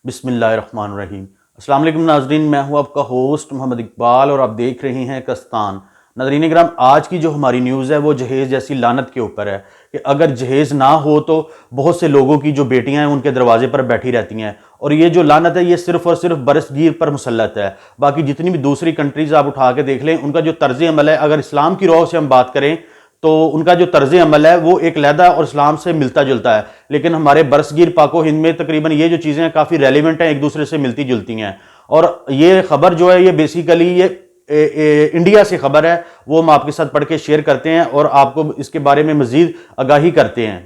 बिस्मिल्लाहिर्रहमानिर्रहीम। अस्सलाम वालेकुम नाज़रीन, मैं हूं आपका होस्ट मोहम्मद इकबाल और आप देख रहे हैं कस्तान। नाज़रीन इकराम, आज की जो हमारी न्यूज़ है वो जहेज़ जैसी लानत के ऊपर है कि अगर जहेज़ ना हो तो बहुत से लोगों की जो बेटियां हैं उनके दरवाजे पर बैठी रहती हैं। और ये जो लानत है ये सिर्फ और सिर्फ बरसगीर पर मुसल्लत है। बाकी जितनी भी दूसरी कंट्रीज़ आप उठा के देख लें, उनका जो तर्ज अमल है, अगर इस्लाम की रौह से हम बात करें तो उनका जो तर्ज अमल है वो एक लहदा और इस्लाम से मिलता जुलता है। लेकिन हमारे बरसगीर पाको हिंद में तकरीबन ये जो चीज़ें हैं काफ़ी रेलिवेंट हैं, एक दूसरे से मिलती जुलती हैं। और ये खबर जो है ये बेसिकली ये इंडिया से खबर है, वो हम आपके साथ पढ़ के शेयर करते हैं और आपको इसके बारे में मजीद आगाही करते हैं।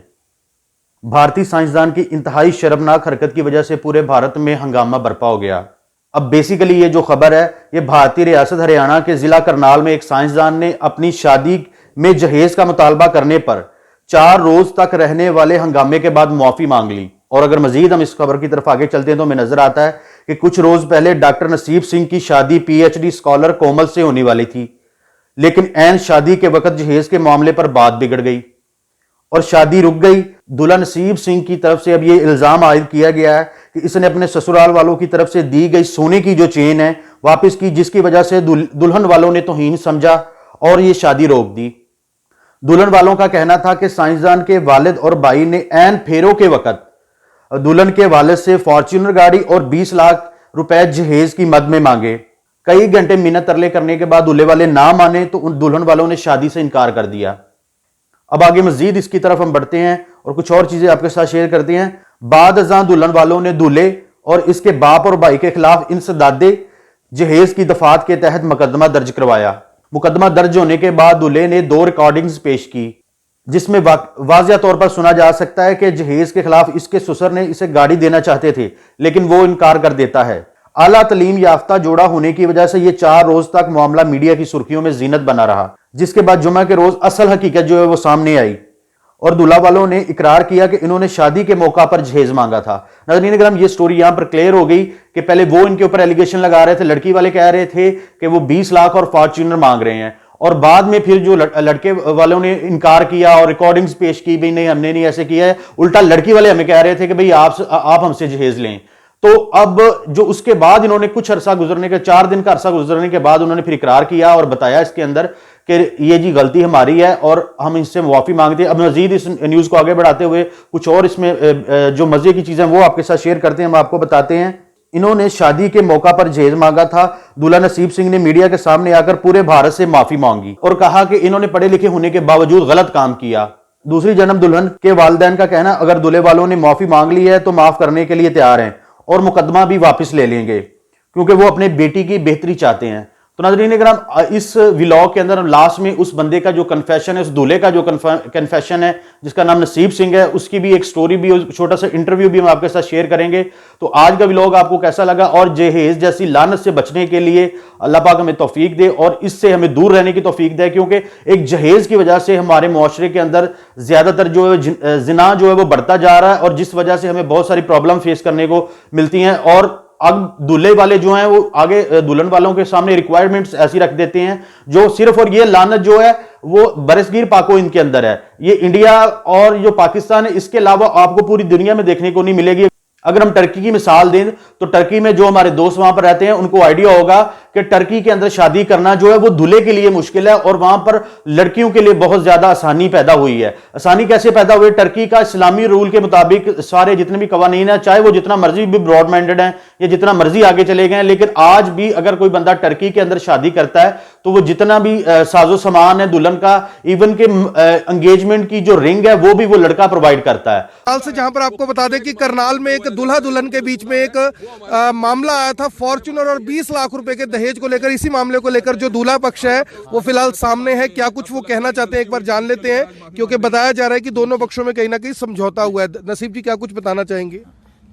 भारतीय साइंसदान की इंतहाई शर्मनाक हरकत की वजह से पूरे भारत में हंगामा बरपा हो गया। अब बेसिकली ये जो खबर है ये भारतीय रियासत हरियाणा के जिला करनाल में एक साइंसदान ने अपनी शादी में जहेज का मुतालबा करने पर 4 रोज तक रहने वाले हंगामे के बाद मुआफी मांग ली। और अगर मजीद हम इस खबर की तरफ आगे चलते हैं तो हमें नजर आता है कि कुछ रोज पहले डॉक्टर नसीब सिंह की शादी पीएचडी स्कॉलर कोमल से होने वाली थी, लेकिन ऐन शादी के वक्त जहेज के मामले पर बात बिगड़ गई और शादी रुक गई। दुल्हन नसीब सिंह की तरफ से अब यह इल्जाम आयद किया गया है कि इसने अपने ससुराल वालों की तरफ से दी गई सोने की जो चेन है वापस की, जिसकी वजह से दुल्हन वालों ने तौहीन समझा और यह शादी रोक दी। दुल्हन वालों का कहना था कि साइंसदान के वालिद और भाई ने ऐन फेरों के वक्त दुल्हन के वालिद से फॉर्च्यूनर गाड़ी और 20 लाख रुपए जहेज की मद में मांगे। कई घंटे मिन्नत तरले करने के बाद दूल्हे वाले ना माने तो उन दुल्हन वालों ने शादी से इनकार कर दिया। अब आगे मजीद इसकी तरफ हम बढ़ते हैं और कुछ और चीजें आपके साथ शेयर करते हैं। बाद अज़ां दुल्हन वालों ने दूल्हे और इसके बाप और भाई के खिलाफ इंसदादे जहेज की दफात के तहत मुकदमा दर्ज करवाया। मुकदमा दर्ज होने के बाद दूल्हे ने 2 रिकॉर्डिंग्स पेश की, जिसमें वाज़िया तौर पर सुना जा सकता है कि जहेज के खिलाफ इसके ससुर ने इसे गाड़ी देना चाहते थे, लेकिन वो इनकार कर देता है। आला तलीम याफ्ता जोड़ा होने की वजह से यह 4 रोज तक मामला मीडिया की सुर्खियों में जीनत बना रहा, जिसके बाद जुमा के रोज असल हकीकत जो है वो सामने आई और दूल्हा वालों ने इकरार किया कि इन्होंने शादी के मौका पर जहेज मांगा था। नाज़रीन इकराम, ये स्टोरी यहां पर क्लियर हो गई कि पहले वो इनके ऊपर एलिगेशन लगा रहे थे, लड़की वाले कह रहे थे कि वो 20 लाख और फॉर्च्यूनर मांग रहे हैं, और बाद में फिर जो लड़के वालों ने इनकार किया और रिकॉर्डिंग्स पेश की, भाई नहीं हमने नहीं ऐसे किया है, उल्टा लड़की वाले हमें कह रहे थे कि भाई आप हमसे जहेज लें। तो अब जो उसके बाद इन्होंने कुछ अरसा गुजरने के 4 दिन का अरसा गुजरने के बाद उन्होंने फिर इकरार किया और बताया इसके अंदर कि ये जी गलती हमारी है और हम इससे मुआफी मांगते हैं। अब मजीद इस न्यूज को आगे बढ़ाते हुए कुछ और इसमें जो मजे की चीजें वो आपके साथ शेयर करते हैं, हम आपको बताते हैं। इन्होंने शादी के मौका पर जहेज मांगा था। दूल्हा नसीब सिंह ने मीडिया के सामने आकर पूरे भारत से माफी मांगी और कहा कि इन्होंने पढ़े लिखे होने के बावजूद गलत काम किया। दूसरी जन्म दुल्हन के वालिदैन का कहना, अगर दूल्हे वालों ने माफी मांग ली है तो माफ करने के लिए तैयार हैं और मुकदमा भी वापस ले लेंगे क्योंकि वो अपने बेटी की बेहतरी चाहते हैं। तो नाज़रीन इकराम, इस व्लॉग के अंदर लास्ट में उस बंदे का जो कन्फेशन है, उस दूल्हे का जो कन्फेशन है जिसका नाम नसीब सिंह है, उसकी भी एक स्टोरी भी, छोटा सा इंटरव्यू भी हम आपके साथ शेयर करेंगे। तो आज का व्लॉग आपको कैसा लगा और जहेज जैसी लानत से बचने के लिए अल्लाह पाक हमें तौफीक दे और इससे हमें दूर रहने की तौफीक दे, क्योंकि एक जहेज की वजह से हमारे मुआशरे के अंदर ज्यादातर जो है जिना जो है वो बढ़ता जा रहा है और जिस वजह से हमें बहुत सारी प्रॉब्लम फेस करने को मिलती हैं। और अब दूल्हे वाले जो हैं वो आगे दुल्हन वालों के सामने रिक्वायरमेंट्स ऐसी रख देते हैं जो सिर्फ, और ये लानत जो है वो बरसगीर पाको इनके अंदर है। ये इंडिया और जो पाकिस्तान है इसके अलावा आपको पूरी दुनिया में देखने को नहीं मिलेगी। अगर हम टर्की की मिसाल दें तो टर्की में जो हमारे दोस्त वहां पर रहते हैं उनको आइडिया होगा कि टर्की के अंदर शादी करना जो है वो दूल्हे के लिए मुश्किल है और वहां पर लड़कियों के लिए बहुत ज्यादा आसानी पैदा हुई है। आसानी कैसे पैदा हुई? टर्की का इस्लामी रूल के मुताबिक सारे जितने भी कवानीन है, चाहे वो जितना मर्जी भी ब्रॉड माइंडेड हैं या जितना मर्जी आगे चले गए, लेकिन आज भी अगर कोई बंदा टर्की के अंदर शादी करता है तो वो जितना भी साजो सामान है दुल्हन का, इवन के एंगेजमेंट की जो रिंग है वो भी वो लड़का प्रोवाइड करता है। हाल से जहां पर आपको बता दें कि करनाल में एक दूल्हा दुल्हन के बीच में एक मामला आया था फॉर्च्यूनर और 20 लाख रुपए के दहेज को लेकर। इसी मामले को लेकर जो दूल्हा पक्ष है वो फिलहाल सामने है। क्या कुछ वो कहना चाहते हैं एक बार जान लेते हैं, क्योंकि बताया जा रहा है कि दोनों पक्षों में कहीं ना कहीं समझौता हुआ है। नसीब जी क्या कुछ बताना चाहेंगे?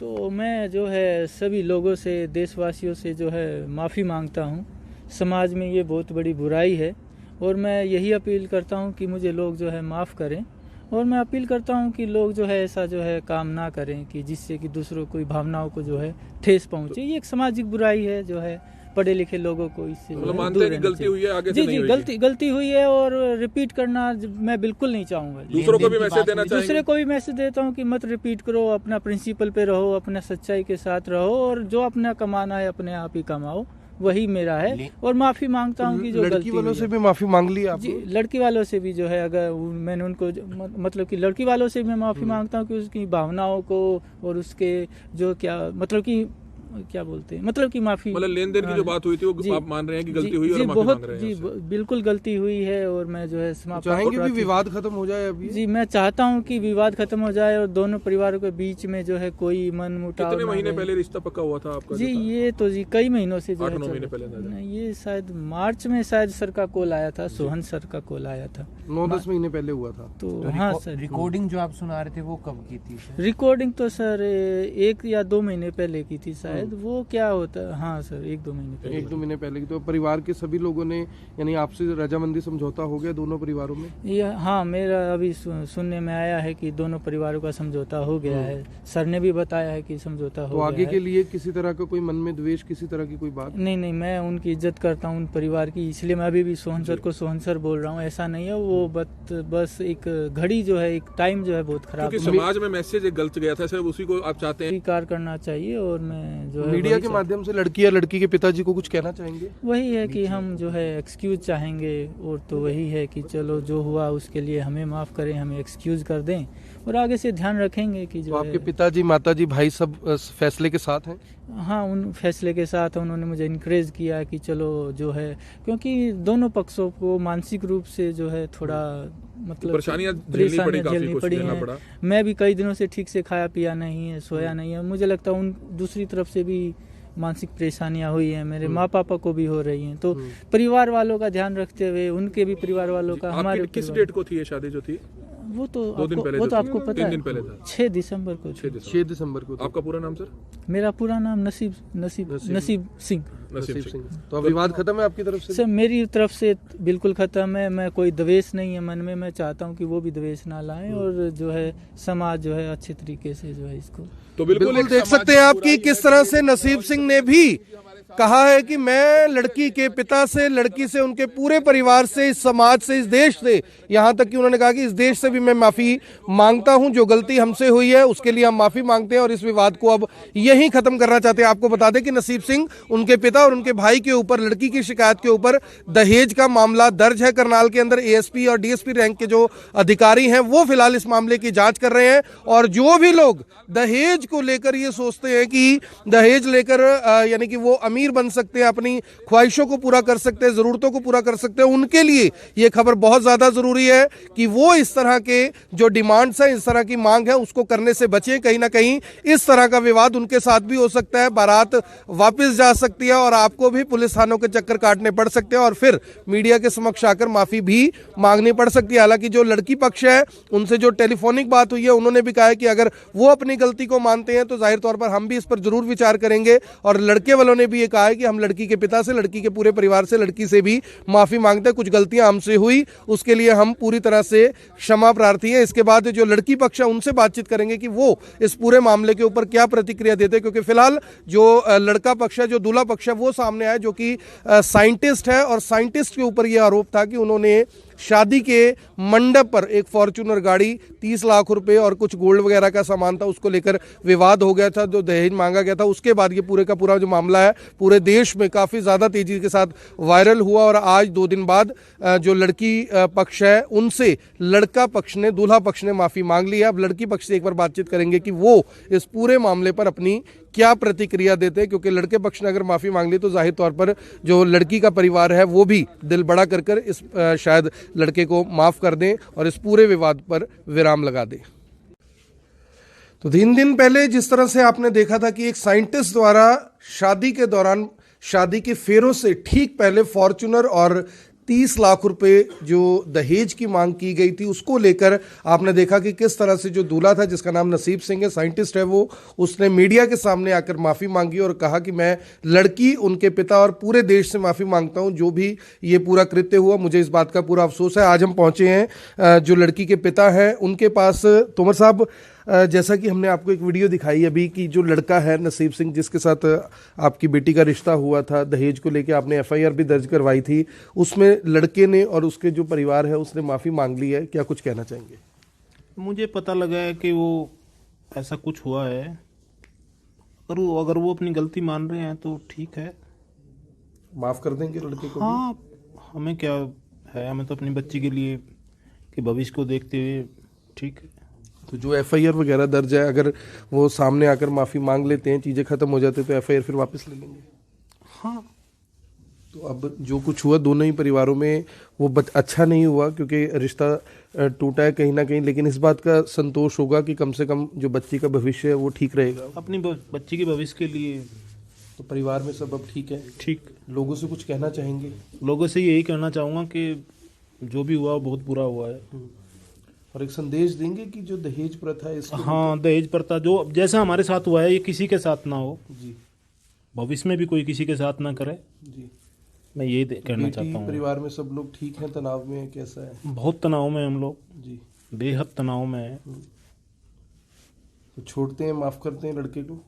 तो मैं जो है सभी लोगों से, देशवासियों से जो है माफ़ी मांगता हूँ। समाज में ये बहुत बड़ी बुराई है और मैं यही अपील करता हूँ कि मुझे लोग जो है माफ़ करें और मैं अपील करता हूँ कि लोग जो है ऐसा जो है काम ना करें कि जिससे कि दूसरों की भावनाओं को जो है ठेस पहुँचे। ये एक सामाजिक बुराई है जो है पढ़े लिखे लोगों को इससे मतलब मानते हैं कि गलती हुई है, आगे से जी नहीं जी होगी। गलती हुई है और रिपीट करना मैं बिल्कुल नहीं चाहूँगा। दूसरों को भी मैसेज देना चाहेंगे? दूसरे को भी मैसेज देता हूँ कि मत रिपीट करो, अपना प्रिंसिपल पे रहो, अपना सच्चाई के साथ रहो और जो अपना कमाना है अपने आप ही कमाओ, वही मेरा है। और माफी मांगता हूँ कि जो लड़की वालों से भी माफी मांग ली आप? जी लड़की वालों से भी जो है, अगर मैंने उनको मतलब कि लड़की वालों से भी मैं माफी मांगता हूँ कि उसकी भावनाओं को और उसके जो क्या मतलब कि क्या बोलते हैं, मतलब कि माफी, मतलब लेन देन की जो बात हुई थी वो आप मान रहे हैं कि गलती हुई और माफी बहुत मांग रहे हैं? जी बिल्कुल गलती हुई है और मैं जो है समाप्त चाहेंगे भी विवाद खत्म हो जाए अभी? जी मैं चाहता हूं कि विवाद खत्म हो जाए और दोनों परिवारों के बीच में जो है कोई मनमुटाव। कितने महीने पहले रिश्ता पक्का हुआ था आपका? जी ये तो जी कई महीनों से जो 8-9 महीने पहले नहीं, ये शायद मार्च में शायद सर का कॉल आया था, सोहन सर का कॉल आया था, 9-10 महीने पहले हुआ था। तो हाँ सर। रिकॉर्डिंग जो आप सुना रहे थे वो कब की थी सर? रिकॉर्डिंग तो सर 1 या 2 महीने पहले की थी शायद, वो क्या होता है, हाँ सर 1-2 महीने पहले। 1-2 महीने पहले की। तो परिवार के सभी लोगों ने यानी आपसे रजामंदी समझौता हो गया दोनों परिवारों में? ये हाँ मेरा अभी सुनने में आया है कि दोनों परिवारों का समझौता हो गया है, सर ने भी बताया है कि समझौता हो तो गया आगे है। के लिए किसी तरह का कोई मन में द्वेष, किसी तरह की कोई बात? नहीं मैं उनकी इज्जत करता हूँ, उन परिवार की, इसलिए मैं अभी भी सोहन सर को सोहन सर बोल रहा हूँ, ऐसा नहीं है। वो बस एक घड़ी जो है, एक टाइम जो है बहुत खराब, क्योंकि समाज में मैसेज एक गलत गया था सर, उसी को आप चाहते हैं स्वीकार करना चाहिए। और मैं जो है मीडिया के माध्यम से लड़की या लड़की के पिताजी को कुछ कहना चाहेंगे? वही है कि हम जो है एक्सक्यूज चाहेंगे, और तो वही है कि चलो जो हुआ उसके लिए हमें माफ करें, हमें एक्सक्यूज कर दें और आगे से ध्यान रखेंगे कि जो तो आपके पिताजी, माताजी, भाई सब फैसले के साथ हैं? हाँ उन फैसले के साथ उन्होंने मुझे इनकरेज किया कि चलो जो है, क्योंकि दोनों पक्षों को मानसिक रूप से जो है थोड़ा मतलब परेशानियां झेलनी पड़ी हैं। मैं भी कई दिनों से ठीक से खाया पिया नहीं है, सोया नहीं है, मुझे लगता है उन दूसरी तरफ से भी मानसिक परेशानियां हुई हैं, मेरे माँ पापा को भी हो रही हैं। तो परिवार वालों का ध्यान रखते हुए, उनके भी परिवार वालों का, हमारे किस डेट को थी ये शादी जो थी? वो तो 2 दिन पहले, वो तो आपको पता 3 है, दिन पहले था, 6 दिसंबर को। 6 दिसंबर को। आपका पूरा नाम सर? मेरा पूरा नाम नसीब सिंह। नसीब सिंह। तो अब विवाद खत्म है आपकी तरफ से? सर मेरी तरफ से बिल्कुल खत्म है, मैं कोई द्वेष नहीं है मन में, मैं चाहता हूँ कि वो भी द्वेष ना लाएं और जो है समाज जो है अच्छे तरीके से जो है इसको। तो बिल्कुल देख सकते हैं आप कि किस तरह से नसीब सिंह ने भी कहा है कि मैं लड़की के पिता से, लड़की से, उनके पूरे परिवार से, इस समाज से, इस देश से, यहां तक कि उन्होंने कहा कि इस देश से भी मैं माफी मांगता हूं, जो गलती हमसे हुई है उसके लिए हम माफी मांगते हैं और इस विवाद को अब यहीं खत्म करना चाहते हैं। आपको बता दें कि नसीब सिंह, उनके पिता और उनके भाई के ऊपर लड़की की शिकायत के ऊपर दहेज का मामला दर्ज है। करनाल के अंदर एएसपी और डीएसपी रैंक के जो अधिकारी हैं वो फिलहाल इस मामले की जांच कर रहे हैं। और जो भी लोग दहेज को लेकर ये सोचते हैं कि दहेज लेकर यानी कि वो अमीर बन सकते हैं, अपनी ख्वाहिशों को पूरा कर सकते हैं, जरूरतों को पूरा कर सकते हैं, उनके लिए ये खबर बहुत ज्यादा जरूरी है कि वो इस तरह के जो डिमांड्स हैं, इस तरह की मांग है, उसको करने से बचें। कहीं ना कहीं इस तरह का विवाद उनके साथ भी हो सकता है, बारात वापस जा सकती है और आपको भी पुलिस थानों के चक्कर काटने पड़ सकते हैं और फिर मीडिया के समक्ष आकर माफी भी मांगनी पड़ सकती है। हालांकि जो लड़की पक्ष है उनसे जो टेलीफोनिक बात हुई है, उन्होंने भी कहा है कि अगर वो अपनी गलती को मानते हैं तो जाहिर तौर पर हम भी इस पर जरूर विचार करेंगे। और लड़के वालों ने भी ये कहा है कि हम लड़की के पिता से, लड़की के पूरे परिवार से, लड़की से भी माफी मांगते हैं, कुछ गलतियां हमसे हुई उसके लिए हम पूरी तरह से क्षमा प्रार्थी हैं। इसके बाद जो लड़की पक्ष है उनसे बातचीत करेंगे कि वो इस पूरे मामले के ऊपर क्या प्रतिक्रिया देते हैं, क्योंकि फिलहाल जो लड़का पक्ष है, जो दूल्हा पक्ष है, वो सामने आया जो कि साइंटिस्ट है और साइंटिस्ट के ऊपर यह आरोप था कि उन्होंने शादी के मंडप पर एक फॉर्च्यूनर गाड़ी, 30 लाख रुपए और कुछ गोल्ड वगैरह का सामान था, उसको लेकर विवाद हो गया था, जो दहेज मांगा गया था। उसके बाद ये पूरे का पूरा जो मामला है पूरे देश में काफी ज्यादा तेजी के साथ वायरल हुआ और आज 2 दिन बाद जो लड़की पक्ष है उनसे लड़का पक्ष ने, दूल्हा पक्ष ने माफी मांग ली है। अब लड़की पक्ष से एक बार बातचीत करेंगे कि वो इस पूरे मामले पर अपनी क्या प्रतिक्रिया देते हैं, क्योंकि लड़के पक्ष ने अगर माफी मांग ली तो जाहिर तौर पर जो लड़की का परिवार है वो भी दिल बड़ा कर इस शायद लड़के को माफ कर दें और इस पूरे विवाद पर विराम लगा दें। तो 3 दिन पहले जिस तरह से आपने देखा था कि एक साइंटिस्ट द्वारा शादी के दौरान, शादी के फेरों से ठीक पहले फॉर्च्यूनर और 30 लाख रुपए जो दहेज की मांग की गई थी, उसको लेकर आपने देखा कि किस तरह से जो दूल्हा था जिसका नाम नसीब सिंह है, साइंटिस्ट है, वो उसने मीडिया के सामने आकर माफ़ी मांगी और कहा कि मैं लड़की, उनके पिता और पूरे देश से माफ़ी मांगता हूं जो भी ये पूरा कृत्य हुआ, मुझे इस बात का पूरा अफसोस है। आज हम पहुंचे हैं जो लड़की के पिता हैं उनके पास। तोमर साहब, जैसा कि हमने आपको एक वीडियो दिखाई अभी कि जो लड़का है नसीब सिंह जिसके साथ आपकी बेटी का रिश्ता हुआ था, दहेज को लेके आपने एफआईआर भी दर्ज करवाई थी, उसमें लड़के ने और उसके जो परिवार है उसने माफ़ी मांग ली है, क्या कुछ कहना चाहेंगे? मुझे पता लगा है कि वो ऐसा कुछ हुआ है। अगर वो अपनी गलती मान रहे हैं तो ठीक है, माफ़ कर देंगे लड़के को? हाँ, हमें क्या है, हमें तो अपनी बच्ची के लिए कि भविष्य को देखते हुए ठीक है। तो जो एफआईआर वगैरह दर्ज है, अगर वो सामने आकर माफ़ी मांग लेते हैं, चीज़ें ख़त्म हो जाती है, तो एफआईआर फिर वापस ले लेंगे? हाँ, तो अब जो कुछ हुआ दोनों ही परिवारों में वो अच्छा नहीं हुआ, क्योंकि रिश्ता टूटा है कहीं ना कहीं, लेकिन इस बात का संतोष होगा कि कम से कम जो बच्ची का भविष्य है वो ठीक रहेगा। अपनी बच्ची के भविष्य के लिए तो परिवार में सब अब ठीक है? ठीक। लोगों से कुछ कहना चाहेंगे? लोगों से यही कहना चाहूँगा कि जो भी हुआ वो बहुत बुरा हुआ है। और एक संदेश देंगे कि जो दहेज प्रथा है इसको? हाँ, दहेज प्रथा जो जैसा हमारे साथ हुआ है ये किसी के साथ ना हो जी, भविष्य में भी कोई किसी के साथ ना करे, जी। मैं यही कहना चाहता हूँ। परिवार में सब लोग ठीक हैं? तनाव में कैसा है? बहुत तनाव में हम लोग, जी, बेहद तनाव में है। तो छोड़ते हैं, माफ करते हैं लड़के को?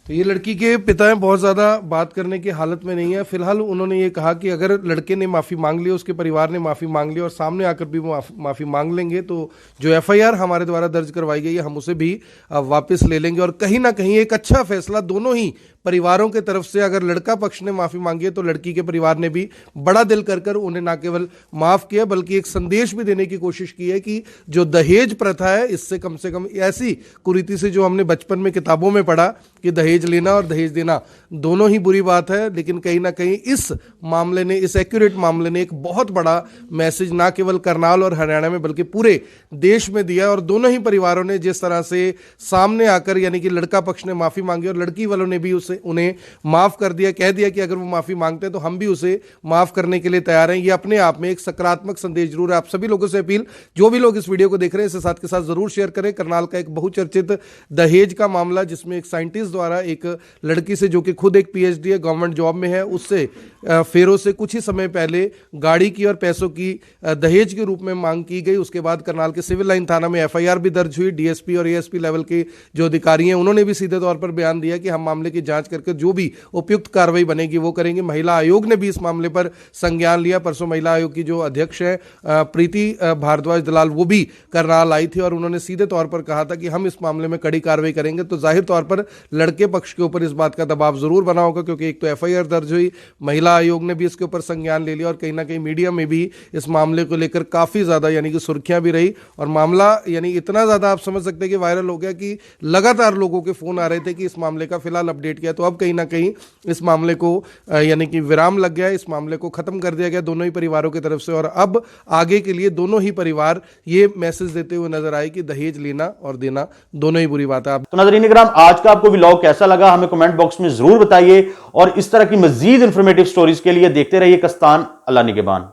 तो ये लड़की के पिता हैं, बहुत ज़्यादा बात करने की हालत में नहीं है। फिलहाल उन्होंने ये कहा कि अगर लड़के ने माफ़ी मांग ली, उसके परिवार ने माफ़ी मांग ली और सामने आकर भी वो माफ़ी मांग लेंगे, तो जो एफआईआर हमारे द्वारा दर्ज करवाई गई है हम उसे भी वापस ले लेंगे। और कहीं ना कहीं एक अच्छा फैसला दोनों ही परिवारों के तरफ से, अगर लड़का पक्ष ने माफ़ी मांगी है तो लड़की के परिवार ने भी बड़ा दिल कर उन्हें ना केवल माफ़ किया बल्कि एक संदेश भी देने की कोशिश की है कि जो दहेज प्रथा है इससे कम से कम, ऐसी कुरीति से जो हमने बचपन में किताबों में पढ़ा कि दहेज लेना और दहेज देना दोनों ही बुरी बात है, लेकिन कहीं ना कहीं इस मामले ने, इस एक्यूरेट मामले ने एक बहुत बड़ा मैसेज ना केवल करनाल और हरियाणा में बल्कि पूरे देश में दिया। और दोनों ही परिवारों ने जिस तरह से सामने आकर, यानी कि लड़का पक्ष ने माफ़ी मांगी और लड़की वालों ने भी उन्हें माफ़ कर दिया, कह दिया कि अगर वो माफ़ी मांगते हैं तो हम भी उसे माफ़ करने के लिए तैयार हैं। ये अपने आप में एक सकारात्मक संदेश जरूर है। आप सभी लोगों से अपील, जो भी लोग इस वीडियो को देख रहे हैं इसे साथ के साथ जरूर शेयर करें। करनाल का एक बहुचर्चित दहेज का मामला, जिसमें एक साइंटिस्ट द्वारा एक लड़की से, जो कि खुद एक पीएचडी है, गवर्नमेंट जॉब में है, उससे फेरों से कुछ ही समय पहले गाड़ी की और पैसों की दहेज के रूप में मांग की गई। उसके बाद करनाल के सिविल लाइन थाना में एफआईआर भी दर्ज हुई। डीएसपी और एएसपी लेवल के जो अधिकारी हैं उन्होंने भी सीधे तौर पर बयान दिया कि हम मामले की जांच करके जो भी उपयुक्त कार्रवाई बनेगी वो करेंगे। महिला आयोग ने भी इस मामले पर संज्ञान लिया। परसों महिला आयोग की जो अध्यक्ष है प्रीति भारद्वाज दलाल, वो भी करनाल आई थी और उन्होंने सीधे तौर पर कहा था कि हम इस मामले में कड़ी कार्रवाई करेंगे। तो जाहिर तौर पर लड़के पक्ष के ऊपर इस बात का दबाव जरूर बना होगा, क्योंकि एक तो एफआईआर दर्ज हुई, महिला आयोग ने भी इसके ऊपर संज्ञान ले लिया और कहीं ना कहीं मीडिया में भी इस मामले को लेकर काफी ज्यादा यानी कि सुर्खियां भी रही। और मामला यानी इतना ज्यादा आप समझ सकते हैं कि वायरल हो गया कि लगातार लोगों के फोन आ रहे थे कि इस मामले का फिलहाल अपडेट किया। तो अब कहीं ना कहीं इस मामले को यानी कि विराम लग गया, इस मामले को खत्म कर दिया गया दोनों ही परिवारों की तरफ से। और अब आगे के लिए दोनों ही परिवार ये मैसेज देते हुए नजर आए कि दहेज लेना और देना दोनों ही बुरी बात है। तो नाज़रीन इकराम, आज का आपको व्लॉग कैसा लगा हमें कमेंट बॉक्स में जरूर बताइए और इस तरह की मजीद इंफॉर्मेटिव स्टोरीज के लिए देखते रहिए कस्तान। अल्लाह निगहबान।